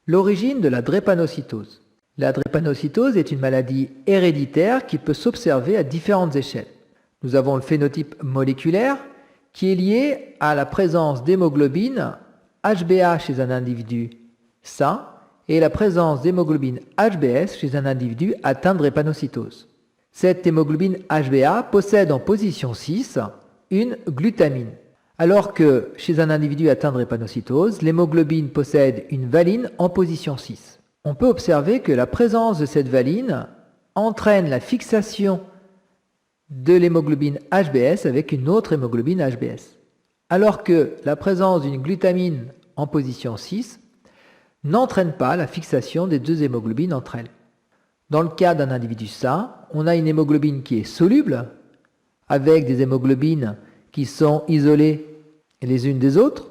L'origine de la drépanocytose. La drépanocytose est une maladie héréditaire qui peut s'observer à différentes échelles. Nous avons le phénotype moléculaire qui est lié à la présence d'hémoglobine HbA chez un individu sain et la présence d'hémoglobine HbS chez un individu atteint de drépanocytose. Cette hémoglobine HbA possède en position 6 une glutamine, alors que chez un individu atteint de drépanocytose, l'hémoglobine possède une valine en position 6. On peut observer que la présence de cette valine entraîne la fixation de l'hémoglobine HbS avec une autre hémoglobine HbS, alors que la présence d'une glutamine en position 6 n'entraîne pas la fixation des deux hémoglobines entre elles. Dans le cas d'un individu sain, on a une hémoglobine qui est soluble, avec des hémoglobines qui sont isolées les unes des autres,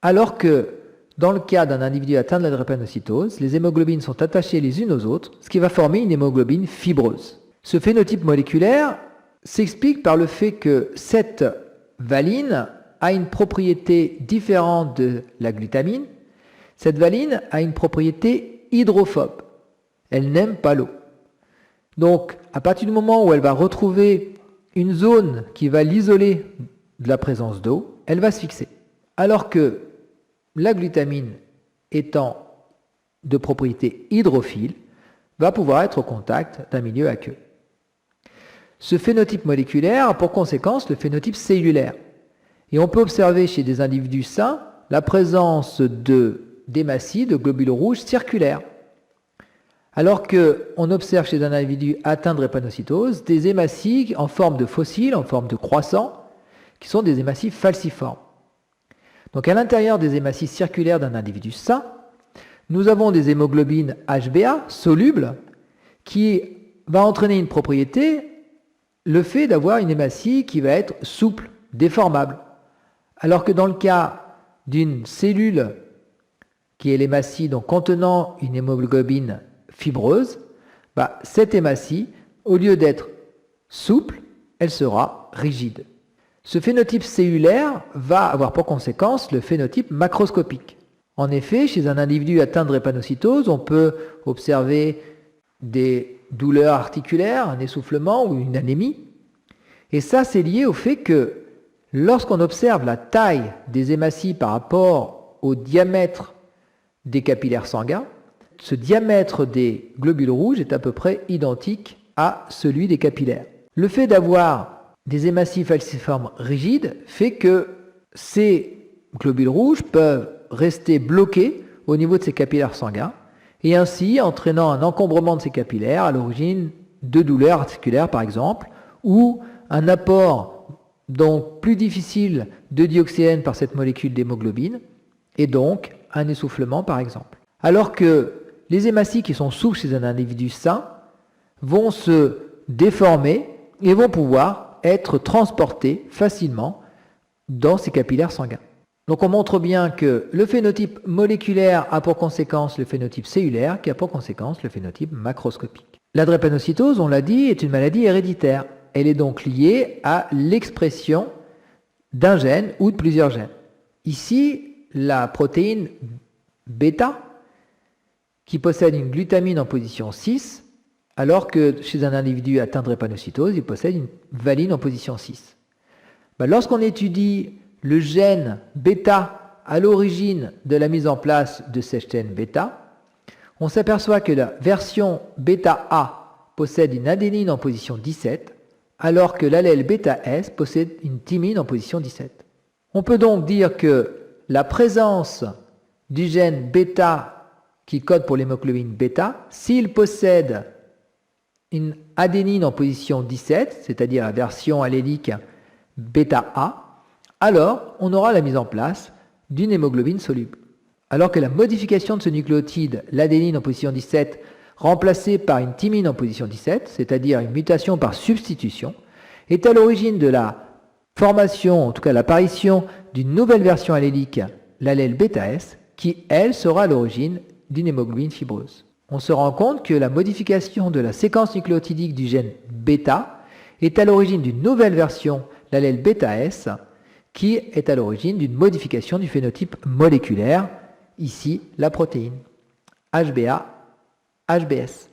alors que dans le cas d'un individu atteint de la drépanocytose, les hémoglobines sont attachées les unes aux autres, ce qui va former une hémoglobine fibreuse. Ce phénotype moléculaire s'explique par le fait que cette valine a une propriété différente de la glutamine. Cette valine a une propriété hydrophobe. Elle n'aime pas l'eau. Donc, à partir du moment où elle va retrouver une zone qui va l'isoler de la présence d'eau, elle va se fixer. Alors que la glutamine, étant de propriété hydrophile, va pouvoir être au contact d'un milieu aqueux. Ce phénotype moléculaire a pour conséquence le phénotype cellulaire. Et on peut observer chez des individus sains la présence d'hématies, de globules rouges circulaires. Alors qu'on observe chez un individu atteint de drépanocytose des hématies en forme de fossiles, en forme de croissant, qui sont des hématies falciformes. Donc à l'intérieur des hématies circulaires d'un individu sain, nous avons des hémoglobines HbA solubles qui va entraîner une propriété, le fait d'avoir une hématie qui va être souple, déformable. Alors que dans le cas d'une cellule qui est l'hématie donc contenant une hémoglobine fibreuse, cette hématie, au lieu d'être souple, elle sera rigide. Ce phénotype cellulaire va avoir pour conséquence le phénotype macroscopique. En effet, chez un individu atteint de drépanocytose, on peut observer des douleurs articulaires, un essoufflement ou une anémie. Et ça, c'est lié au fait que lorsqu'on observe la taille des hématies par rapport au diamètre des capillaires sanguins, ce diamètre des globules rouges est à peu près identique à celui des capillaires. Le fait d'avoir des hématies falciformes rigides fait que ces globules rouges peuvent rester bloqués au niveau de ces capillaires sanguins et ainsi entraînant un encombrement de ces capillaires à l'origine de douleurs articulaires par exemple, ou un apport donc plus difficile de dioxygène par cette molécule d'hémoglobine et donc un essoufflement par exemple. Alors que les hématies qui sont souples chez un individu sain vont se déformer et vont pouvoir être transportées facilement dans ces capillaires sanguins. Donc on montre bien que le phénotype moléculaire a pour conséquence le phénotype cellulaire qui a pour conséquence le phénotype macroscopique. La drépanocytose, on l'a dit, est une maladie héréditaire. Elle est donc liée à l'expression d'un gène ou de plusieurs gènes. Ici, la protéine bêta qui possède une glutamine en position 6, alors que chez un individu atteint de drépanocytose, il possède une valine en position 6. Lorsqu'on étudie le gène bêta à l'origine de la mise en place de cette chaîne bêta, on s'aperçoit que la version bêta A possède une adénine en position 17, alors que l'allèle bêta S possède une thymine en position 17. On peut donc dire que la présence du gène bêta qui code pour l'hémoglobine bêta, s'il possède une adénine en position 17, c'est-à-dire la version allélique bêta A, alors on aura la mise en place d'une hémoglobine soluble. Alors que la modification de ce nucléotide, l'adénine en position 17, remplacée par une thymine en position 17, c'est-à-dire une mutation par substitution, est à l'origine de la formation, en tout cas l'apparition d'une nouvelle version allélique, l'allèle bêta S, qui, elle, sera à l'origine d'une hémoglobine fibreuse. On se rend compte que la modification de la séquence nucléotidique du gène bêta est à l'origine d'une nouvelle version, l'allèle bêta S, qui est à l'origine d'une modification du phénotype moléculaire, ici la protéine. HbA, HbS.